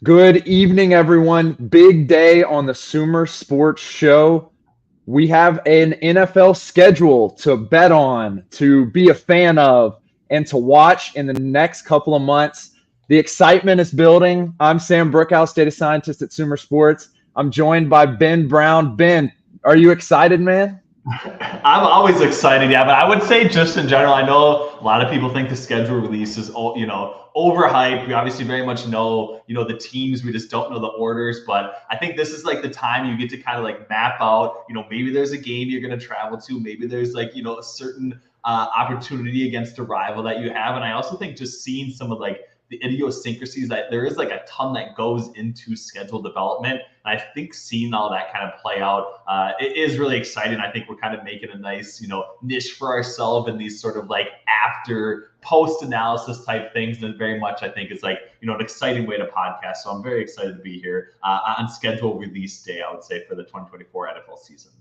Good evening, everyone. Big day on the Sumer Sports Show. We have an NFL schedule to bet on, to be a fan of, and to watch in the next couple of months. The excitement is building. I'm Sam Bruchhaus, data scientist at Sumer Sports. I'm joined by Ben Brown. Ben, are you excited, man? I'm always excited, yeah, but I would say just in general, I know a lot of people think the schedule release is, overhyped. We obviously very much know, the teams. We just don't know the orders. But I think this is like the time you get to kind of like map out, maybe there's a game you're going to travel to. Maybe there's like, a certain opportunity against a rival that you have. And I also think just seeing some of like the idiosyncrasies that there is like a ton that goes into schedule development. And I think seeing all that kind of play out, it is really exciting. I think we're kind of making a nice, niche for ourselves in these sort of like after post analysis type things. And very much, I think it's like, an exciting way to podcast. So I'm very excited to be here on schedule release day, I would say, for the 2024 NFL season.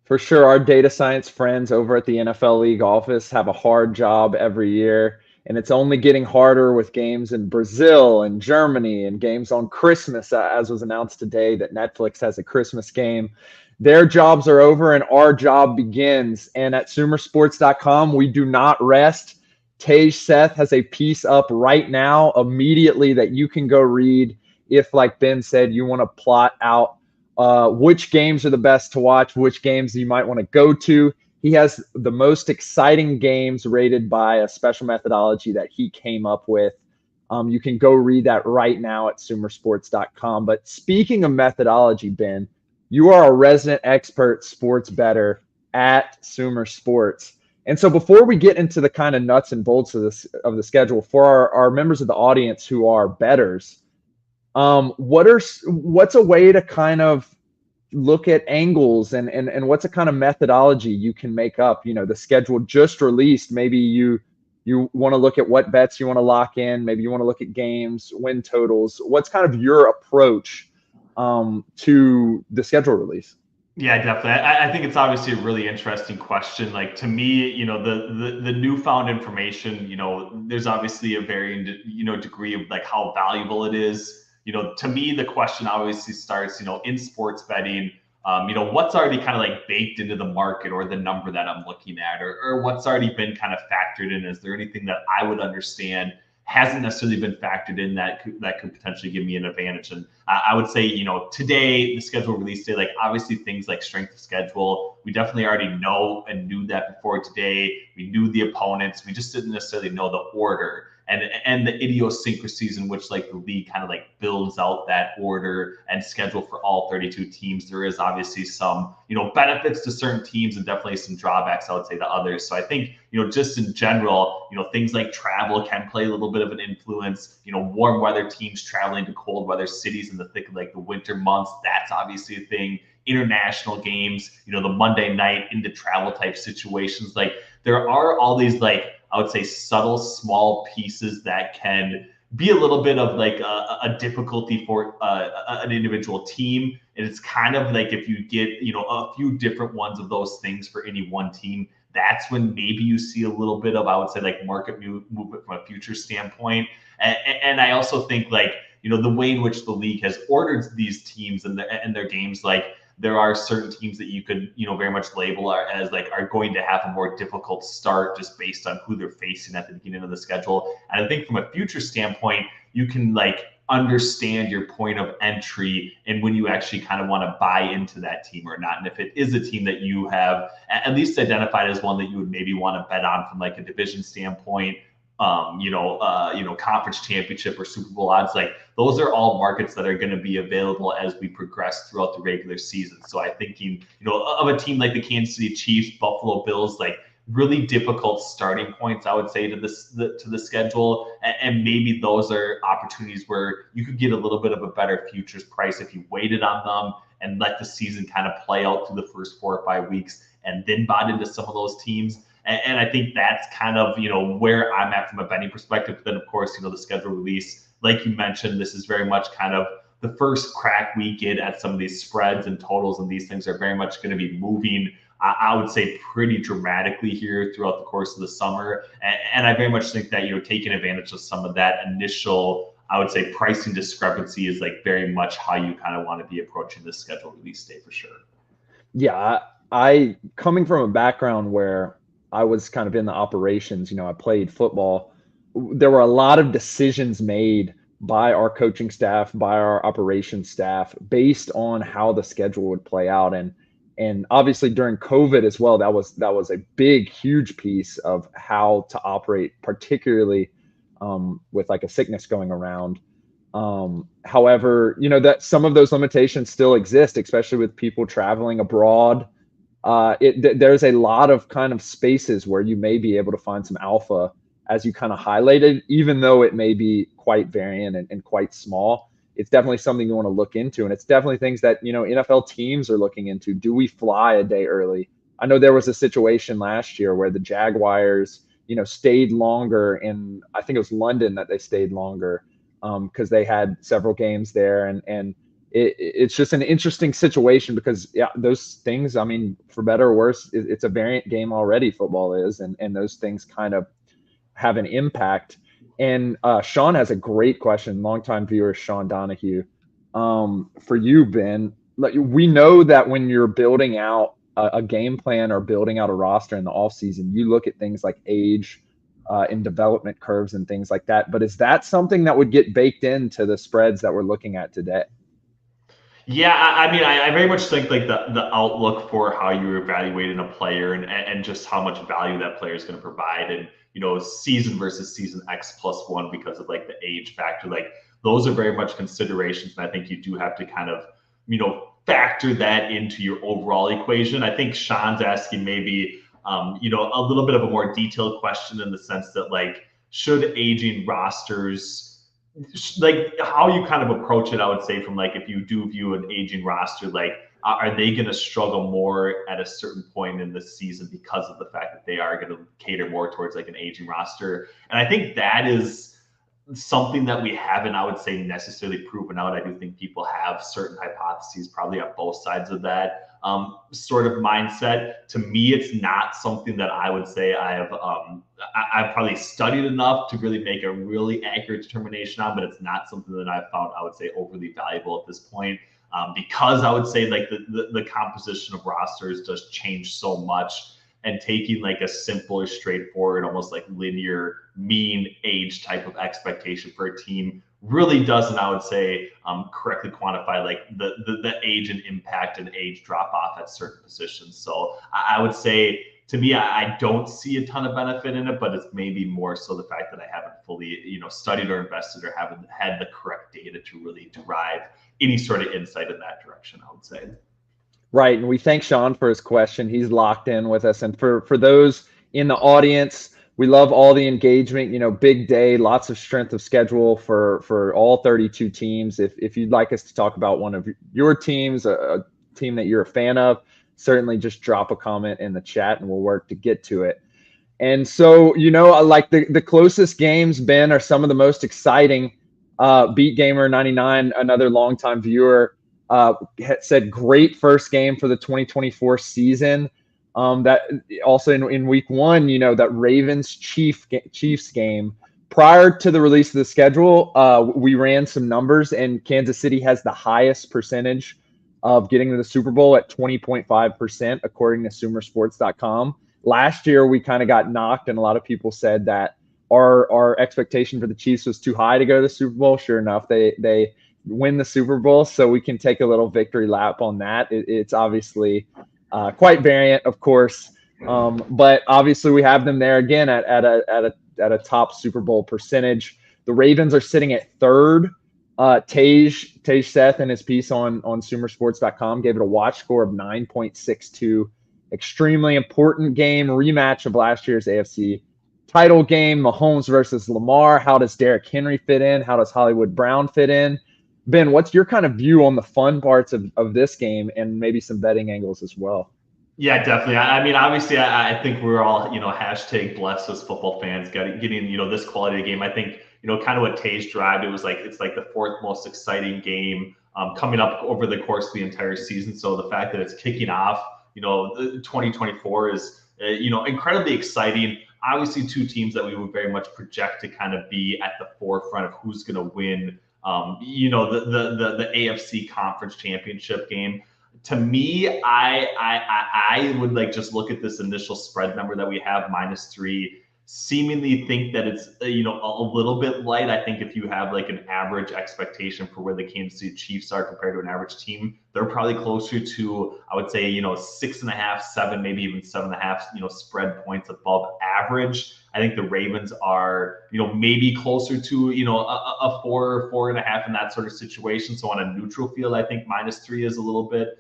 For sure, our data science friends over at the NFL League office have a hard job every year, and it's only getting harder with games in Brazil and Germany and games on Christmas, as was announced today that Netflix has a Christmas game. Their jobs are over and our job begins. And at sumersports.com, we do not rest. Tej Seth has a piece up right now immediately that you can go read if, like Ben said, you want to plot out which games are the best to watch, which games you might want to go to. He has the most exciting games rated by a special methodology that he came up with. You can go read that right now at sumersports.com. But speaking of methodology, Ben, you are a resident expert sports bettor at Sumer Sports. And so before we get into the kind of nuts and bolts of the schedule, for our members of the audience who are bettors, what's a way to kind of look at angles and what's a kind of methodology you can make up? The schedule just released. Maybe you want to look at what bets you want to lock in. Maybe you want to look at games, win totals. What's kind of your approach to the schedule release? Yeah, definitely. I think it's obviously a really interesting question. Like to me, the newfound information, there's obviously a varying, degree of like how valuable it is. To me, the question obviously starts, in sports betting, what's already kind of like baked into the market or the number that I'm looking at, or what's already been kind of factored in. Is there anything that I would understand hasn't necessarily been factored in that could potentially give me an advantage? And I would say, today, the schedule release day, like obviously things like strength of schedule, we definitely already know and knew that before today. We knew the opponents. We just didn't necessarily know the order and the idiosyncrasies in which like the league kind of like builds out that order and schedule for all 32 teams. There is obviously some, benefits to certain teams and definitely some drawbacks, I would say, to others. So I think, just in general, things like travel can play a little bit of an influence. Warm weather teams traveling to cold weather cities in the thick of like the winter months, that's obviously a thing. International games, the Monday night into travel type situations. Like there are all these like, I would say, subtle small pieces that can be a little bit of like a difficulty for an individual team. And it's kind of like if you get, a few different ones of those things for any one team, that's when maybe you see a little bit of, I would say, like market movement from a future standpoint. And I also think like, the way in which the league has ordered these teams and their games, like there are certain teams that you could, very much label as like are going to have a more difficult start just based on who they're facing at the beginning of the schedule. And I think from a future standpoint, you can like understand your point of entry and when you actually kind of want to buy into that team or not. And if it is a team that you have at least identified as one that you would maybe want to bet on from like a division standpoint, conference championship or Super Bowl odds, like those are all markets that are going to be available as we progress throughout the regular season. So I thinking, of a team like the Kansas City Chiefs, Buffalo Bills, like really difficult starting points, I would say, to the schedule. And maybe those are opportunities where you could get a little bit of a better futures price if you waited on them and let the season kind of play out through the first 4 or 5 weeks and then bought into some of those teams. And I think that's kind of, where I'm at from a betting perspective. But then, of course, the schedule release, like you mentioned, this is very much kind of the first crack we get at some of these spreads and totals. And these things are very much going to be moving, I would say, pretty dramatically here throughout the course of the summer. And I very much think that, taking advantage of some of that initial I would say pricing discrepancy is like very much how you kind of want to be approaching this schedule release day for sure. Yeah, I coming from a background where I was kind of in the operations, I played football. There were a lot of decisions made by our coaching staff, by our operations staff, based on how the schedule would play out. And obviously during COVID as well, that was a big, huge piece of how to operate, particularly with like a sickness going around. However, that some of those limitations still exist, especially with people traveling abroad. There's a lot of kind of spaces where you may be able to find some alpha, as you kind of highlighted, even though it may be quite variant and quite small. It's definitely something you want to look into, and it's definitely things that NFL teams are looking into. Do we fly a day early? I know there was a situation last year where the Jaguars, stayed longer in, I think it was London that they stayed longer because they had several games there, and it's just an interesting situation because those things, I mean, for better or worse, it's a variant game already. Football is, and those things kind of have an impact. And Sean has a great question, longtime viewer Sean Donahue. For you, Ben, like, we know that when you're building out a game plan or building out a roster in the offseason, you look at things like age and development curves and things like that. But is that something that would get baked into the spreads that we're looking at today? Yeah, I mean, I very much think like the outlook for how you're evaluating a player and just how much value that player is going to provide, and season versus season X+1 because of like the age factor, like those are very much considerations, and I think you do have to kind of factor that into your overall equation. I think Sean's asking maybe a little bit of a more detailed question in the sense that like should aging rosters, like how you kind of approach it, I would say from like if you do view an aging roster, like are they going to struggle more at a certain point in the season because of the fact that they are going to cater more towards like an aging roster? And I think that is something that we haven't, I would say, necessarily proven out. I do think people have certain hypotheses probably on both sides of that sort of mindset. To me, it's not something that I would say I've probably studied enough to really make a really accurate determination on, but it's not something that I've found, I would say, overly valuable at this point. Because I would say like the composition of rosters does change so much, and taking like a simpler, straightforward, almost like linear mean age type of expectation for a team really doesn't, I would say, correctly quantify like the age and impact and age drop off at certain positions. So I would say, to me, I don't see a ton of benefit in it, but it's maybe more so the fact that I haven't fully, studied or invested or haven't had the correct data to really derive any sort of insight in that direction, I would say. Right, and we thank Sean for his question. He's locked in with us, and for those in the audience, we love all the engagement. Big day, lots of strength of schedule for all 32 teams. If you'd like us to talk about one of your teams, a team that you're a fan of, certainly just drop a comment in the chat, and we'll work to get to it. And so, like the closest games, Ben, are some of the most exciting. Beat Gamer 99, another longtime viewer, said great first game for the 2024 season. That also in week one, that Ravens Chiefs game. Prior to the release of the schedule, we ran some numbers, and Kansas City has the highest percentage of getting to the Super Bowl at 20.5%, according to SumerSports.com. Last year, we kind of got knocked, and a lot of people said that our expectation for the Chiefs was too high to go to the Super Bowl. Sure enough, they win the Super Bowl, so we can take a little victory lap on that. It's obviously quite variant, of course, but obviously we have them there again at a top Super Bowl percentage. The Ravens are sitting at third. Tej Seth, in his piece on SumerSports.com, gave it a watch score of 9.62. Extremely important game, rematch of last year's AFC title game, Mahomes versus Lamar. How does Derrick Henry fit in? How does Hollywood Brown fit in? Ben, what's your kind of view on the fun parts of this game and maybe some betting angles as well? Yeah, definitely. I mean, obviously, I think we're all, hashtag blessed as football fans getting, this quality of game. I think, kind of what Tage derived, it's like the fourth most exciting game coming up over the course of the entire season. So the fact that it's kicking off, 2024 is, incredibly exciting. obviously two teams that we would very much project to kind of be at the forefront of who's going to win, the AFC Conference Championship game. To me, I would like just look at this initial spread number that we have, -3, seemingly think that it's a little bit light. I think if you have like an average expectation for where the Kansas City Chiefs are compared to an average team, they're probably closer to, I would say, 6.5, 7, maybe even 7.5, spread points above average. I think the Ravens are, maybe closer to, a 4, 4.5 in that sort of situation. So on a neutral field, I think -3 is a little bit,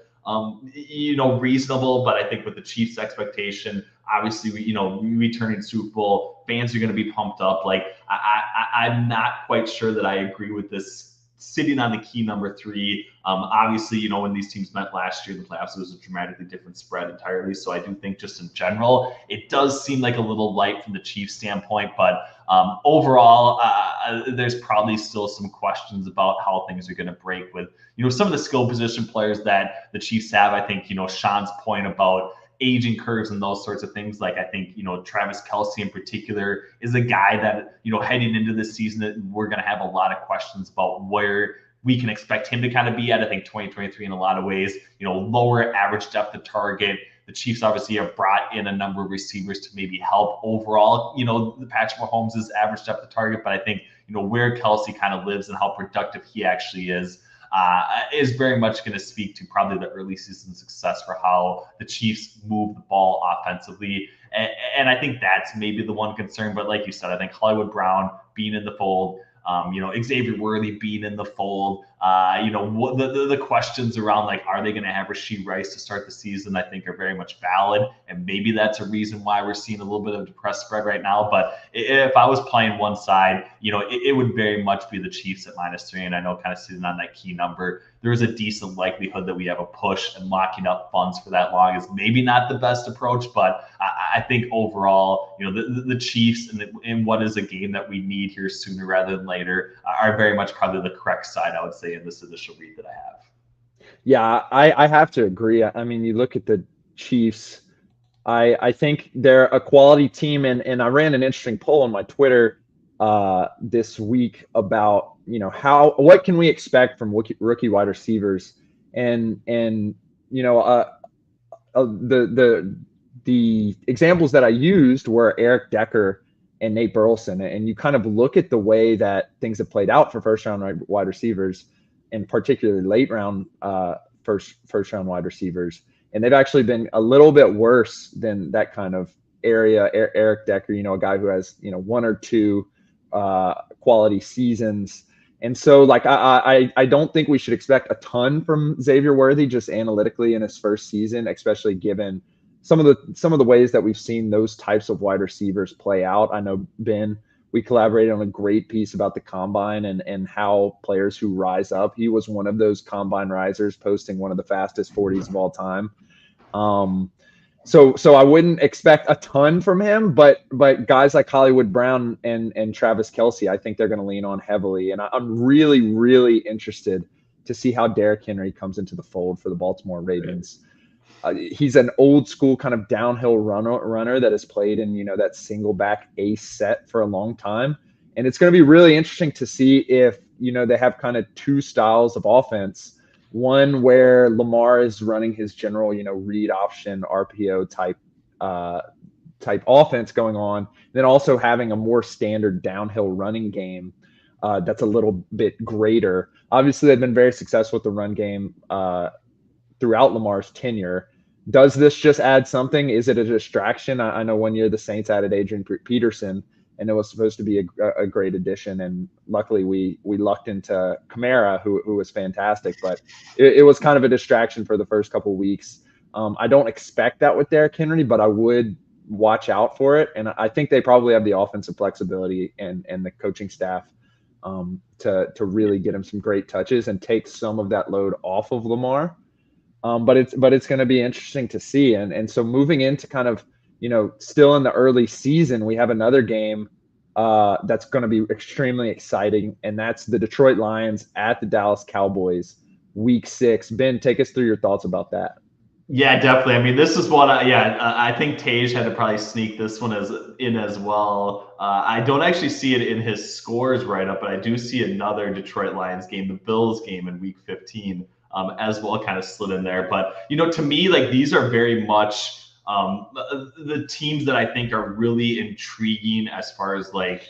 reasonable. But I think with the Chiefs' expectation, obviously, we returning Super Bowl, fans are going to be pumped up. Like, I'm not quite sure that I agree with this sitting on the key number 3. Obviously, when these teams met last year in the playoffs, it was a dramatically different spread entirely. So I do think just in general, it does seem like a little light from the Chiefs standpoint. But overall, there's probably still some questions about how things are going to break with, some of the skill position players that the Chiefs have. I think, Sean's point about aging curves and those sorts of things. Like, I think, Travis Kelce in particular is a guy that, heading into this season, that we're going to have a lot of questions about where we can expect him to kind of be at. I think 2023 in a lot of ways, lower average depth of target. The Chiefs obviously have brought in a number of receivers to maybe help overall, the Patrick Mahomes' average depth of target. But I think, where Kelce kind of lives and how productive he actually is very much going to speak to probably the early season success for how the Chiefs move the ball offensively. And I think that's maybe the one concern. But like you said, I think Hollywood Brown being in the fold, Xavier Worthy being in the fold, the questions around, like, are they going to have Rashee Rice to start the season, I think are very much valid. And maybe that's a reason why we're seeing a little bit of depressed spread right now. But if I was playing one side, it would very much be the Chiefs at -3. And I know, kind of sitting on that key number, there is a decent likelihood that we have a push, and locking up funds for that long is maybe not the best approach. But I think overall, the Chiefs in what is a game that we need here sooner rather than later are very much probably the correct side, I would say, in this initial read that I have. Yeah, I have to agree. I mean, you look at the Chiefs, I think they're a quality team, and I ran an interesting poll on my Twitter this week about, what can we expect from rookie wide receivers, and the examples that I used were Eric Decker and Nate Burleson, and you kind of look at the way that things have played out for first round wide receivers, and particularly late round first round wide receivers, and they've actually been a little bit worse than that kind of area. Eric Decker, a guy who has 1 or 2 quality seasons. And so, like, I don't think we should expect a ton from Xavier Worthy just analytically in his first season, especially given some of the ways that we've seen those types of wide receivers play out. I know, Ben, we collaborated on a great piece about the combine and how players who rise up. He was one of those combine risers, posting one of the fastest 40s of all time. So I wouldn't expect a ton from him, but guys like Hollywood Brown and Travis Kelce, I think they're going to lean on heavily. And I'm really, really interested to see how Derrick Henry comes into the fold for the Baltimore Ravens. He's an old school kind of downhill runner that has played in, that single back ace set for a long time. And it's going to be really interesting to see if, they have kind of 2 styles of offense. One where Lamar is running his general, read option RPO type offense going on, then also having a more standard downhill running game that's a little bit greater. Obviously, they've been very successful with the run game throughout Lamar's tenure. Does this just add something? Is it a distraction? I know one year the Saints added Adrian Peterson, and it was supposed to be a great addition. And luckily we lucked into Kamara, who was fantastic, but it was kind of a distraction for the first couple of weeks. I don't expect that with Derrick Henry, but I would watch out for it. And I think they probably have the offensive flexibility and the coaching staff to really get him some great touches and take some of that load off of Lamar. But it's going to be interesting to see. And so moving into kind of, still in the early season, we have another game that's going to be extremely exciting, and that's the Detroit Lions at the Dallas Cowboys, Week 6. Ben, take us through your thoughts about that. Yeah, definitely. I mean, this is one. I think Tage had to probably sneak this one as well. I don't actually see it in his scores right up, but I do see another Detroit Lions game, the Bills game in Week 15, as well, kind of slid in there. But to me, like these are very much the teams that I think are really intriguing as far as like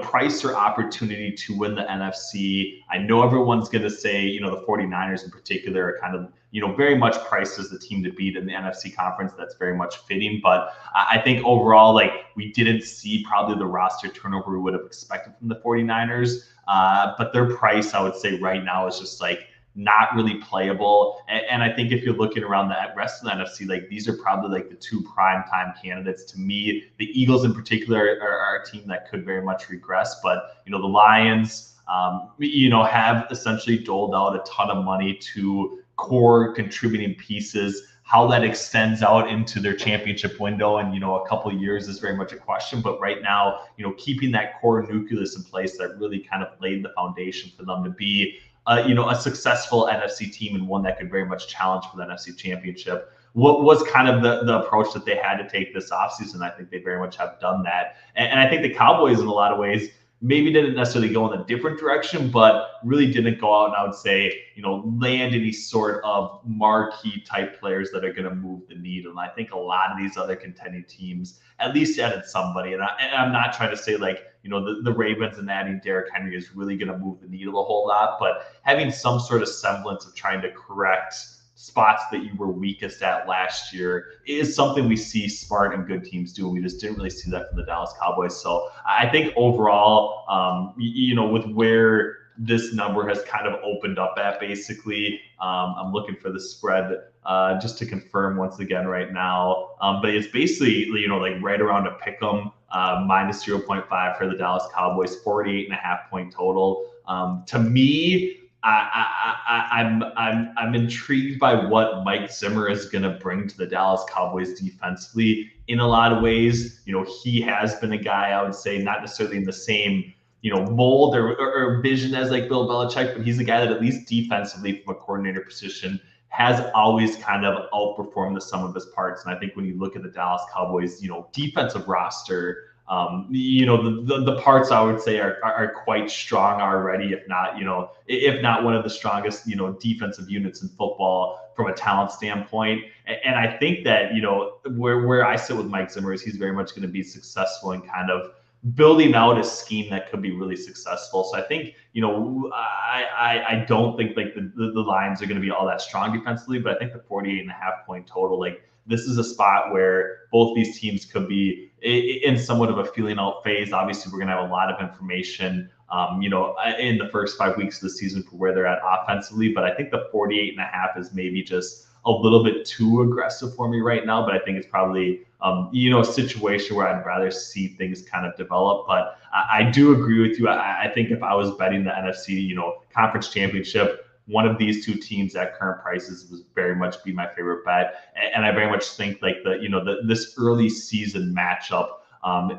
price or opportunity to win the NFC. I know everyone's going to say, the 49ers in particular are kind of, very much priced as the team to beat in the NFC conference. That's very much fitting. But I think overall, like we didn't see probably the roster turnover we would have expected from the 49ers. But their price, I would say right now is just like not really playable. And I think if you're looking around the rest of the NFC, like these are probably like the two prime time candidates to me. The Eagles in particular are a team that could very much regress, but the Lions, have essentially doled out a ton of money to core contributing pieces. How that extends out into their championship window and a couple of years is very much a question. But right now, keeping that core nucleus in place that really kind of laid the foundation for them to be a successful NFC team and one that could very much challenge for the NFC championship. What was kind of the approach that they had to take this offseason? I think they very much have done that. And I think the Cowboys, in a lot of ways, maybe didn't necessarily go in a different direction, but really didn't go out and I would say, land any sort of marquee type players that are going to move the needle. And I think a lot of these other contending teams at least added somebody. And I'm not trying to say like, the Ravens and adding Derrick Henry is really going to move the needle a whole lot, but having some sort of semblance of trying to correct spots that you were weakest at last year is something we see smart and good teams do. We just didn't really see that from the Dallas Cowboys. So I think overall, with where this number has kind of opened up at basically, I'm looking for the spread just to confirm once again right now. But it's basically, like right around a pick 'em, minus 0.5 for the Dallas Cowboys, 48.5 point total. To me, I'm intrigued by what Mike Zimmer is going to bring to the Dallas Cowboys defensively in a lot of ways. He has been a guy, I would say, not necessarily in the same mold or vision as like Bill Belichick, but he's a guy that at least defensively from a coordinator position has always kind of outperformed the sum of his parts. And I think when you look at the Dallas Cowboys, defensive roster, the parts I would say are quite strong already, if not one of the strongest, defensive units in football from a talent standpoint. And I think that, where I sit with Mike Zimmer is he's very much going to be successful in kind of building out a scheme that could be really successful. So I think, I don't think like the Lions are going to be all that strong defensively, but I think the 48.5 point total, like this is a spot where both these teams could be in somewhat of a feeling out phase. Obviously, we're going to have a lot of information, in the first 5 weeks of the season for where they're at offensively. But I think the 48.5 is maybe just a little bit too aggressive for me right now. But I think it's probably, a situation where I'd rather see things kind of develop. But I do agree with you. I think if I was betting the NFC, conference championship, one of these two teams at current prices was very much be my favorite bet. And I very much think like this early season matchup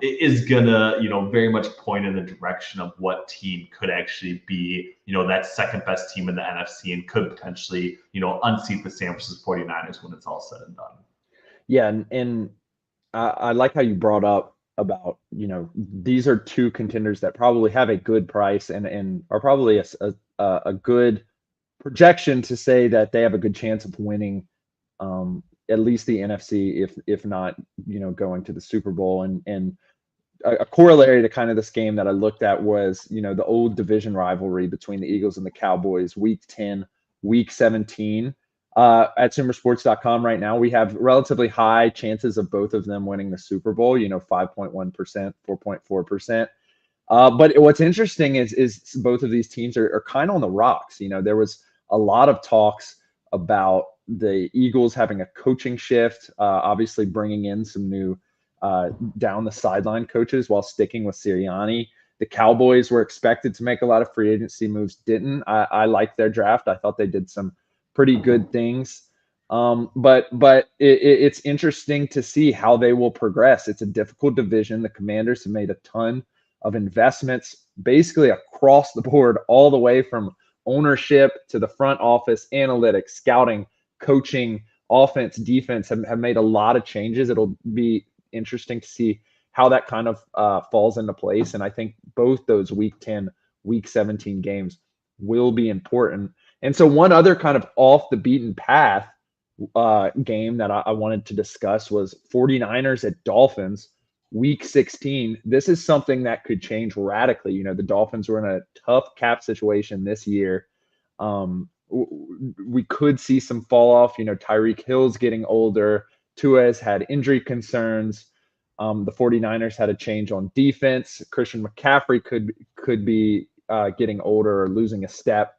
is gonna, very much point in the direction of what team could actually be, that second best team in the NFC and could potentially, unseat the San Francisco 49ers when it's all said and done. Yeah, and I like how you brought up about, these are two contenders that probably have a good price and are probably a good projection to say that they have a good chance of winning at least the NFC, if not, going to the Super Bowl. And a corollary to kind of this game that I looked at was, the old division rivalry between the Eagles and the Cowboys, Week 10, Week 17. At Sumersports.com right now, we have relatively high chances of both of them winning the Super Bowl, 5.1%, 4.4%. But what's interesting is both of these teams are kind of on the rocks. There was a lot of talks about the Eagles having a coaching shift, obviously bringing in some new down the sideline coaches while sticking with Sirianni. The Cowboys were expected to make a lot of free agency moves, didn't. I liked their draft. I thought they did some pretty good things. But it's interesting to see how they will progress. It's a difficult division. The Commanders have made a ton of investments basically across the board, all the way from ownership to the front office, analytics, scouting, coaching, offense, defense have made a lot of changes. It'll be interesting to see how that kind of falls into place. And I think both those week 10, week 17 games will be important. And so one other kind of off the beaten path game that I wanted to discuss was 49ers at Dolphins, week 16. This is something that could change radically. You know, the Dolphins were in a tough cap situation this year. We could see some fall off. You know, Tyreek Hill's getting older. Tua has had injury concerns. The 49ers had a change on defense. Christian McCaffrey could be getting older or losing a step.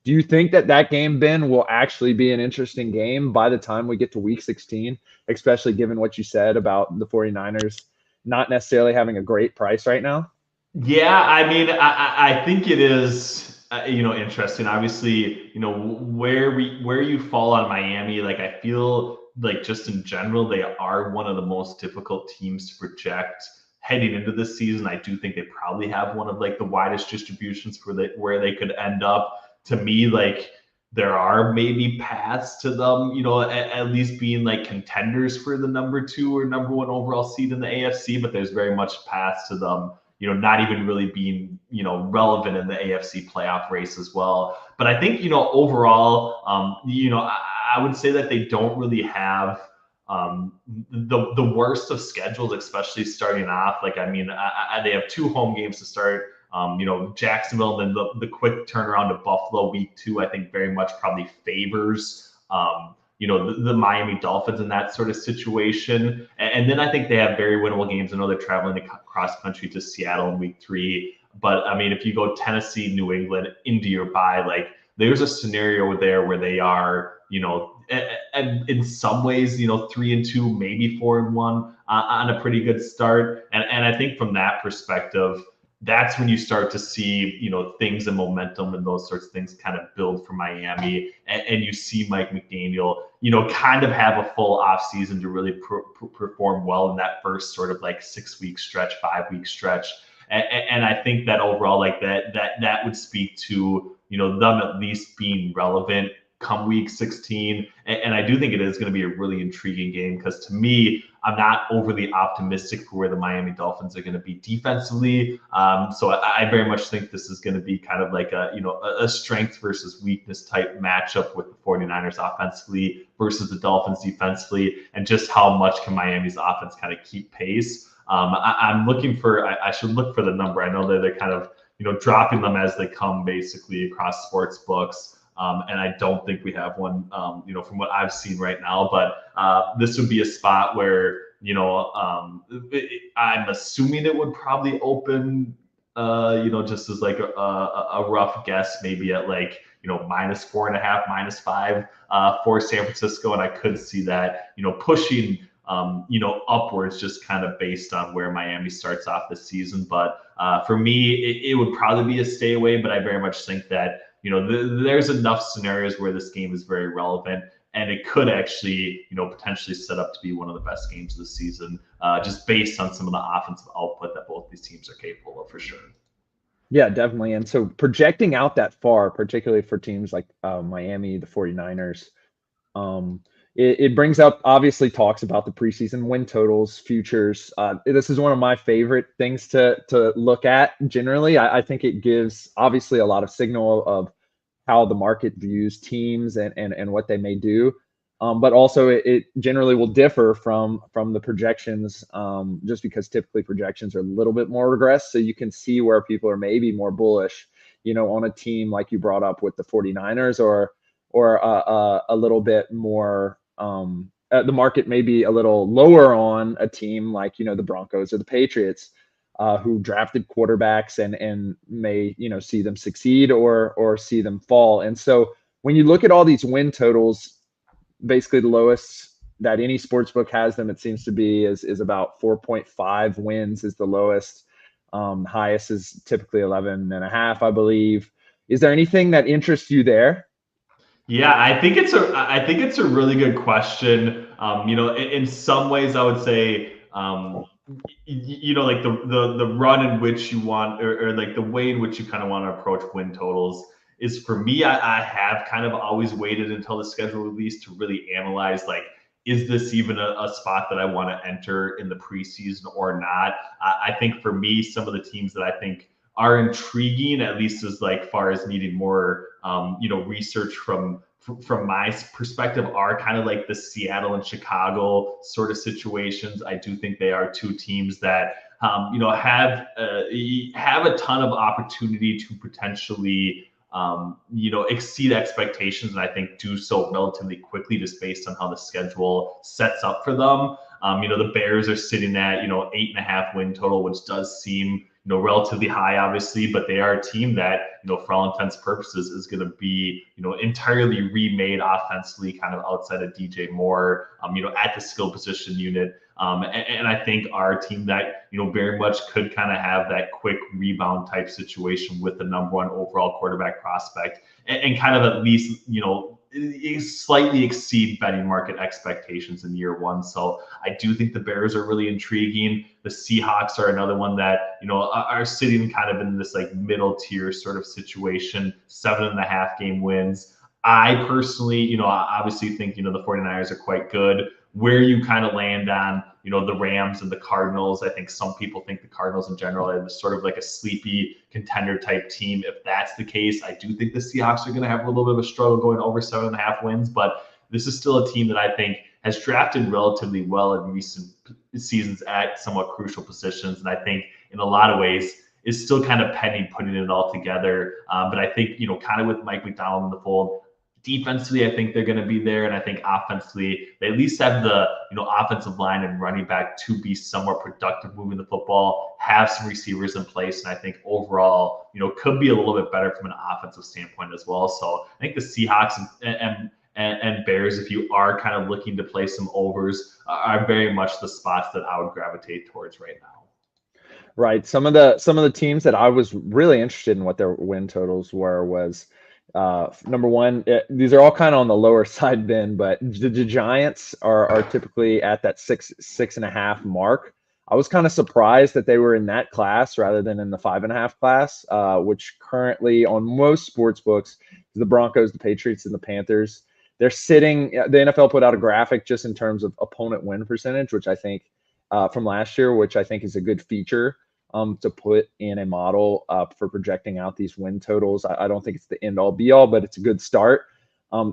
Do you think that game, Ben, will actually be an interesting game by the time we get to week 16, especially given what you said about the 49ers not necessarily having a great price right now? Yeah, I mean, I think it is, interesting. Obviously, where you fall on Miami, like I feel like just in general, they are one of the most difficult teams to project heading into this season. I do think they probably have one of like the widest distributions for where they could end up. To me, like there are maybe paths to them, at least being like contenders for the number 2 or number 1 overall seed in the AFC, but there's very much paths to them, not even really being, relevant in the AFC playoff race as well. But I think, overall, I would say that they don't really have the worst of schedules, especially starting off. Like, I mean, they have 2 home games to start. Jacksonville, and then the quick turnaround to Buffalo week 2, I think very much probably favors, the Miami Dolphins in that sort of situation. And then I think they have very winnable games. I know they're traveling across country to Seattle in week 3. But I mean, if you go Tennessee, New England into your bye, like there's a scenario there where they are, and in some ways, 3-2, maybe 4-1 on a pretty good start. And I think from that perspective, that's when you start to see, things and momentum and those sorts of things kind of build for Miami. And you see Mike McDaniel, kind of have a full off season to really perform well in that first sort of like 6-week stretch, 5-week stretch. And I think that overall, like that would speak to, them at least being relevant come week 16. And I do think it is going to be a really intriguing game because to me, I'm not overly optimistic for where the Miami Dolphins are going to be defensively. So I very much think this is going to be kind of like a strength versus weakness type matchup with the 49ers offensively versus the Dolphins defensively, and just how much can Miami's offense kind of keep pace. I'm looking for, I should look for the number. I know that they're kind of, dropping them as they come basically across sports books. And I don't think we have one, from what I've seen right now. But this would be a spot where, I'm assuming it would probably open, just as like a rough guess, maybe at like, -4.5, -5 for San Francisco. And I could see that, pushing, upwards just kind of based on where Miami starts off this season. But for me, it would probably be a stay away. But I very much think that, there's enough scenarios where this game is very relevant, and it could actually, potentially set up to be one of the best games of the season, just based on some of the offensive output that both these teams are capable of, for sure. Yeah, definitely. And so projecting out that far, particularly for teams like Miami, the 49ers, it brings up, obviously talks about the preseason win totals, futures. This is one of my favorite things to look at generally. I think it gives obviously a lot of signal of how the market views teams and what they may do. But also it generally will differ from the projections, just because typically projections are a little bit more regressed. So you can see where people are maybe more bullish, on a team like you brought up with the 49ers, or a little bit more, the market may be a little lower on a team like, the Broncos or the Patriots, who drafted quarterbacks and may, see them succeed or see them fall. And so when you look at all these win totals, basically the lowest that any sports book has them, it seems to be, is about 4.5 wins is the lowest. Highest is typically 11.5, I believe. Is there anything that interests you there? Yeah, I think it's a really good question. In some ways, I would say, like the run in which you want, or like the way in which you kind of want to approach win totals is for me, I have kind of always waited until the schedule release to really analyze, like, is this even a spot that I want to enter in the preseason or not? I think for me, some of the teams that I think are intriguing, at least as like far as needing more, research from my perspective, are kind of like the Seattle and Chicago sort of situations. I do think they are two teams that have a ton of opportunity to potentially exceed expectations, and I think do so relatively quickly just based on how the schedule sets up for them. The Bears are sitting at 8.5 win total, which does seem relatively high, obviously, but they are a team that, for all intents and purposes, is going to be, entirely remade offensively, kind of outside of DJ Moore, at the skill position unit. And I think our team that, very much could kind of have that quick rebound type situation with the #1 overall quarterback prospect, and kind of at least, slightly exceed betting market expectations in year one. So I do think the Bears are really intriguing. The Seahawks are another one that, are sitting kind of in this like middle tier sort of situation, 7.5 game wins. I personally, obviously think, the 49ers are quite good. Where you kind of land on, the Rams and the Cardinals, I think some people think the Cardinals in general are sort of like a sleepy contender type team. If that's the case, I do think the Seahawks are going to have a little bit of a struggle going over 7.5 wins, but this is still a team that I think has drafted relatively well in recent seasons at somewhat crucial positions. And I think in a lot of ways is still kind of pending putting it all together. But I think, kind of with Mike McDonald in the fold, defensively, I think they're going to be there. And I think offensively, they at least have the, offensive line and running back to be somewhat productive moving the football, have some receivers in place. And I think overall, could be a little bit better from an offensive standpoint as well. So I think the Seahawks and Bears, if you are kind of looking to play some overs, are very much the spots that I would gravitate towards right now. Right. Some of the teams that I was really interested in what their win totals was #1. These are all kind of on the lower side, Ben, but the Giants are typically at that 6.5 mark. I was kind of surprised that they were in that class rather than in the 5.5 class, which currently on most sports books is the Broncos, the Patriots, and the Panthers. They're sitting. The NFL put out a graphic just in terms of opponent win percentage, which I think from last year, which I think is a good feature to put in a model for projecting out these win totals. I don't think it's the end all be all, but it's a good start.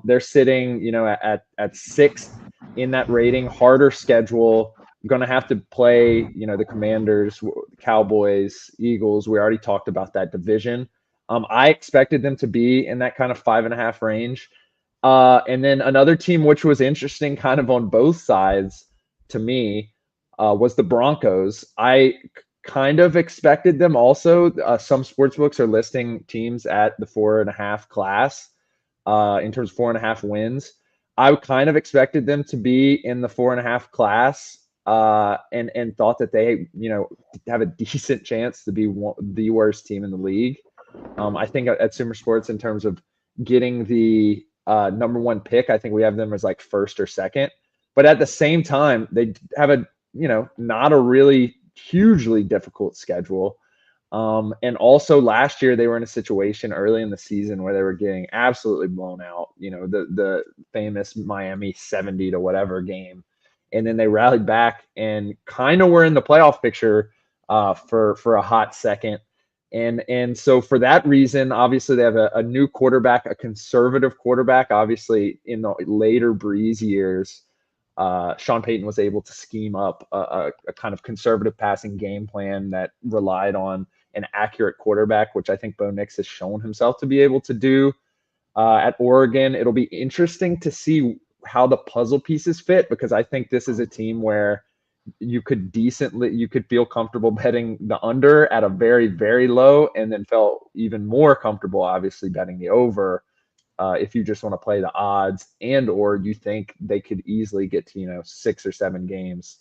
They're sitting, at 6th in that rating. Harder schedule. Going to have to play, the Commanders, Cowboys, Eagles. We already talked about that division. I expected them to be in that kind of 5.5 range. And then another team, which was interesting kind of on both sides to me, was the Broncos. I kind of expected them also. Some sports books are listing teams at the 4.5 class in terms of 4.5 wins. I kind of expected them to be in the 4.5 class and thought that they, have a decent chance to be the worst team in the league. I think at Sumer Sports, in terms of getting the #1 pick, I think we have them as like 1st or 2nd. But at the same time, they have a, not a really hugely difficult schedule. And also last year they were in a situation early in the season where they were getting absolutely blown out, the famous Miami 70 to whatever game. And then they rallied back and kind of were in the playoff picture for a hot second. And so for that reason, obviously they have a new quarterback, a conservative quarterback. Obviously in the later Breeze years, Sean Payton was able to scheme up a kind of conservative passing game plan that relied on an accurate quarterback, which I think Bo Nix has shown himself to be able to do at Oregon. It'll be interesting to see how the puzzle pieces fit, because I think this is a team where you could feel comfortable betting the under at a very, very low, and then felt even more comfortable, obviously, betting the over. If you just want to play the odds, and or you think they could easily get to 6 or 7 games.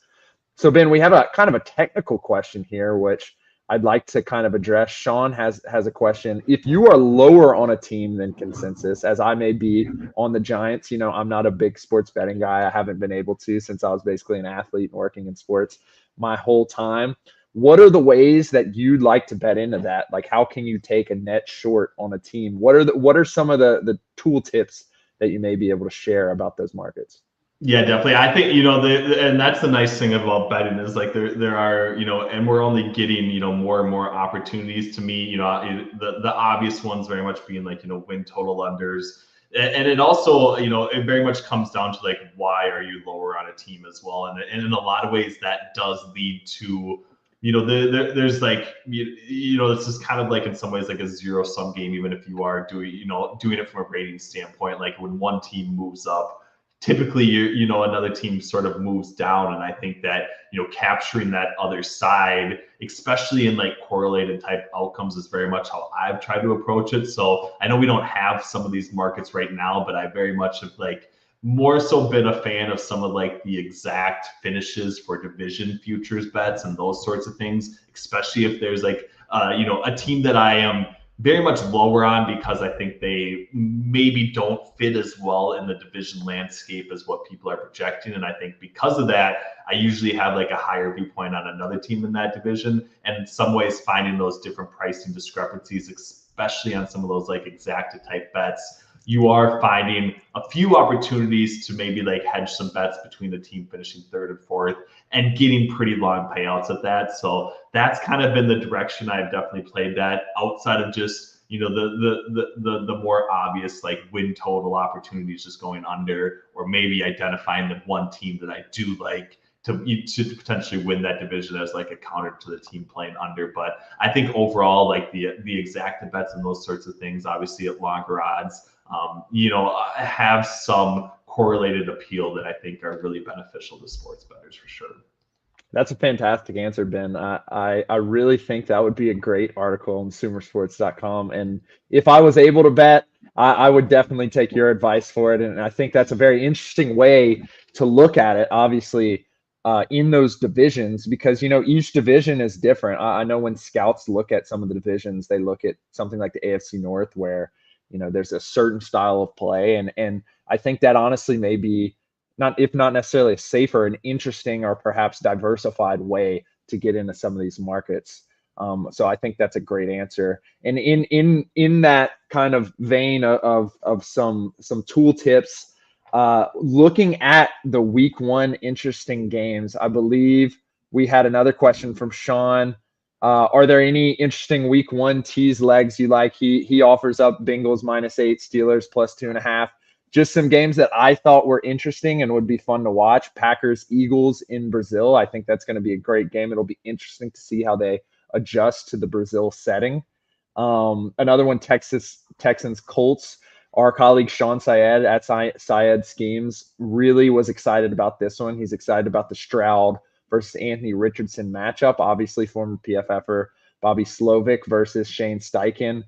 So Ben, we have a kind of a technical question here, which I'd like to kind of address. Sean has a question. If you are lower on a team than consensus, as I may be on the Giants, I'm not a big sports betting guy. I haven't been able to since I was basically an athlete and working in sports my whole time. What are the ways that you'd like to bet into that? Like, how can you take a net short on a team? What are some of the tool tips that you may be able to share about those markets? Yeah, definitely. I think, and that's the nice thing about betting is like there are, and we're only getting, more and more opportunities. To me, the obvious ones very much being like, win total unders. And it also, it very much comes down to like, why are you lower on a team as well? And in a lot of ways that does lead to, there's like, this is kind of like in some ways like a zero sum game, even if you are doing, doing it from a rating standpoint. Like when one team moves up, typically another team sort of moves down. And I think that capturing that other side, especially in like correlated type outcomes, is very much how I've tried to approach it. So I know we don't have some of these markets right now, but I very much have like more so been a fan of some of like the exact finishes for division futures bets and those sorts of things, especially if there's like a team that I am very much lower on because I think they maybe don't fit as well in the division landscape as what people are projecting. And I think because of that, I usually have like a higher viewpoint on another team in that division. And in some ways, finding those different pricing discrepancies, especially on some of those like exacta type bets, you are finding a few opportunities to maybe like hedge some bets between the team finishing third and fourth and getting pretty long payouts at that. So that's kind of been the direction I've definitely played that, outside of just, the more obvious like win total opportunities just going under, or maybe identifying the one team that I do like to potentially win that division as like a counter to the team playing under. But I think overall, like the exacta bets and those sorts of things, obviously at longer odds, have some correlated appeal that I think are really beneficial to sports bettors for sure. That's a fantastic answer, Ben. I really think that would be a great article on consumersports.com. And if I was able to bet, I would definitely take your advice for it. And I think that's a very interesting way to look at it, obviously, in those divisions, because, each division is different. I know when scouts look at some of the divisions, they look at something like the AFC North where, there's a certain style of play. And I think that honestly may be not necessarily a safer and interesting or perhaps diversified way to get into some of these markets. So I think that's a great answer. And in that kind of vein of some tool tips, looking at the week one interesting games, I believe we had another question from Sean. Are there any interesting week one tease legs you like? He offers up Bengals -8, Steelers +2.5. Just some games that I thought were interesting and would be fun to watch. Packers, Eagles in Brazil. I think that's going to be a great game. It'll be interesting to see how they adjust to the Brazil setting. Another one, Texans, Colts. Our colleague Sean Syed at Syed Schemes really was excited about this one. He's excited about the Stroud versus Anthony Richardson matchup. Obviously, former PFFer Bobby Slovic versus Shane Steichen.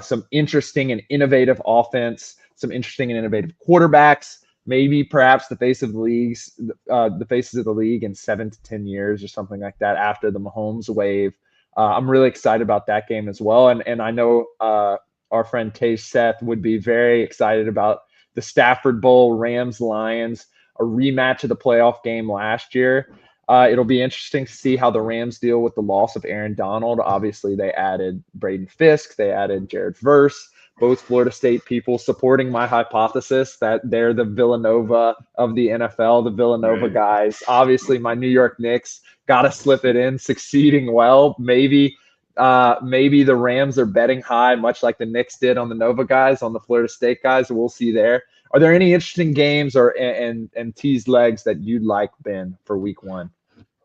Some interesting and innovative offense. Some interesting and innovative quarterbacks, maybe perhaps the faces of the league in 7 to 10 years or something like that after the Mahomes wave. I'm really excited about that game as well. And I know our friend Tej Seth would be very excited about the Stafford Bowl, Rams-Lions, a rematch of the playoff game last year. It'll be interesting to see how the Rams deal with the loss of Aaron Donald. Obviously, they added Braden Fisk. They added Jared Verse, both Florida State people supporting my hypothesis that they're the Villanova of the NFL, the Villanova guys. Obviously, my New York Knicks got to slip it in, succeeding well. Maybe the Rams are betting high, much like the Knicks did on the Nova guys, on the Florida State guys. We'll see there. Are there any interesting games and teased legs that you'd like, Ben, for week one?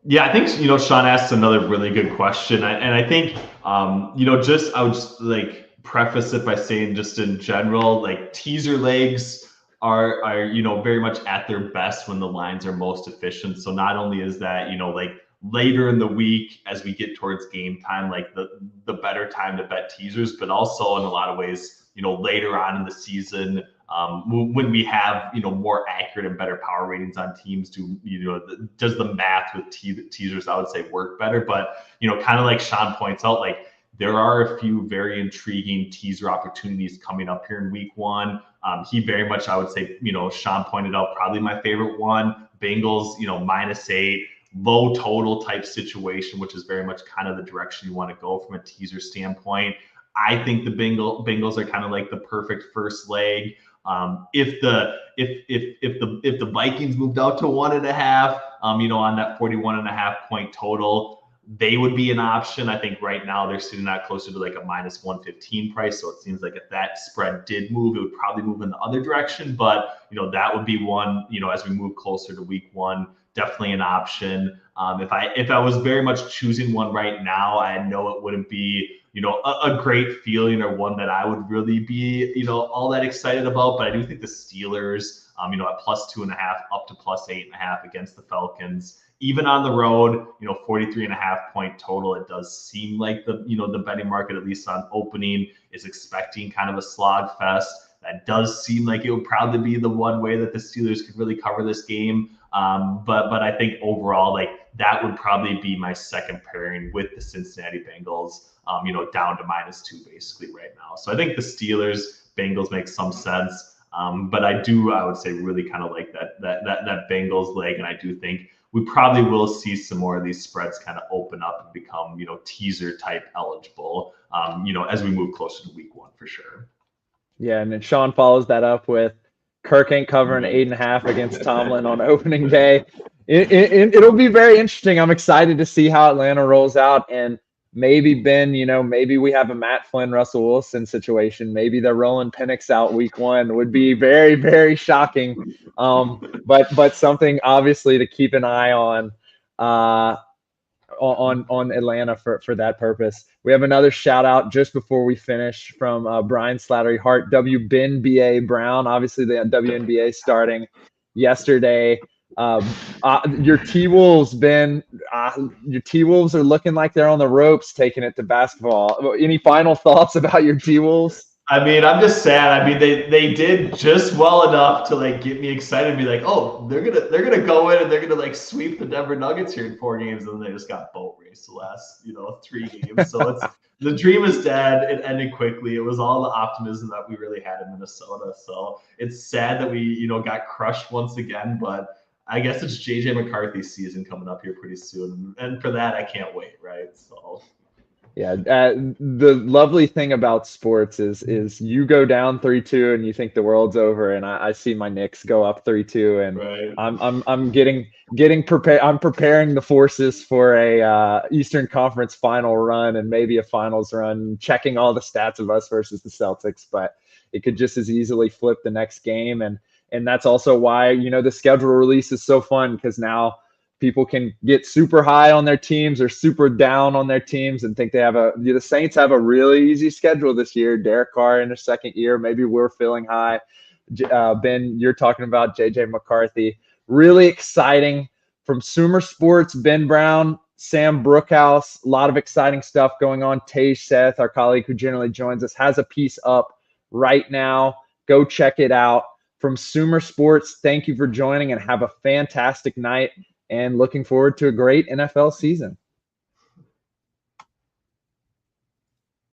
Yeah, I think, Sean asked another really good question. And I think, I would just like preface it by saying just in general, like teaser legs are, very much at their best when the lines are most efficient. So not only is that, like later in the week as we get towards game time, like the better time to bet teasers, but also in a lot of ways, later on in the season, when we have more accurate and better power ratings on teams, does the math with teasers, I would say, work better? But kind of like Sean points out, like there are a few very intriguing teaser opportunities coming up here in week one. He very much, I would say, Sean pointed out, probably my favorite one, Bengals, -8. low total type situation, which is very much kind of the direction you want to go from a teaser standpoint. I think the Bengals are kind of like the perfect first leg. If the Vikings moved out to 1.5, on that 41.5 point total, they would be an option. I think right now they're sitting at closer to like a minus 115 price. So it seems like if that spread did move, it would probably move in the other direction. But, that would be one, as we move closer to week one, definitely an option. If I was very much choosing one right now, I know it wouldn't be, a great feeling or one that I would really be, all that excited about. But I do think the Steelers, at plus 2.5 up to plus 8.5 against the Falcons, even on the road, 43.5 point total, it does seem like the betting market, at least on opening, is expecting kind of a slog fest. That does seem like it would probably be the one way that the Steelers could really cover this game. But I think overall, like, that would probably be my second pairing with the Cincinnati Bengals, down to -2 basically right now. So I think the Steelers Bengals make some sense. But I would say really kind of like that Bengals leg. And I do think we probably will see some more of these spreads kind of open up and become, teaser type eligible, as we move closer to week one for sure. Yeah. And then Sean follows that up with Kirk ain't covering 8.5 against Tomlin on opening day. It'll be very interesting. I'm excited to see how Atlanta rolls out. And maybe, Ben, maybe we have a Matt Flynn, Russell Wilson situation. Maybe they're rolling Penix out week one. Would be very, very shocking. But something obviously to keep an eye on Atlanta for that purpose. We have another shout out just before we finish from Brian Slattery Hart, Ben Brown. Obviously, the WNBA starting yesterday. Your T-Wolves, Ben, your T-Wolves are looking like they're on the ropes taking it to basketball. Any final thoughts about your T-Wolves? I mean, I'm just sad. I mean, they did just well enough to like get me excited and be like, oh, they're gonna go in and they're gonna like sweep the Denver Nuggets here in 4 games, and then they just got boat raced the last 3 games. So the dream is dead. It ended quickly. It was all the optimism that we really had in Minnesota. So it's sad that we got crushed once again, but I guess it's JJ McCarthy's season coming up here pretty soon, and for that I can't wait. Right, so. Yeah, the lovely thing about sports is you go down 3-2 and you think the world's over, and I see my Knicks go up 3-2, and right. I'm getting prepared. I'm preparing the forces for a Eastern Conference final run and maybe a finals run, checking all the stats of us versus the Celtics, but it could just as easily flip the next game, and that's also why the schedule release is so fun, because now people can get super high on their teams or super down on their teams and think the Saints have a really easy schedule this year. Derek Carr in his second year. Maybe we're feeling high. Ben, you're talking about JJ McCarthy. Really exciting. From Sumer Sports, Ben Brown, Sam Bruchhaus, a lot of exciting stuff going on. Tej Seth, our colleague who generally joins us, has a piece up right now. Go check it out. From Sumer Sports, thank you for joining and have a fantastic night. And looking forward to a great NFL season.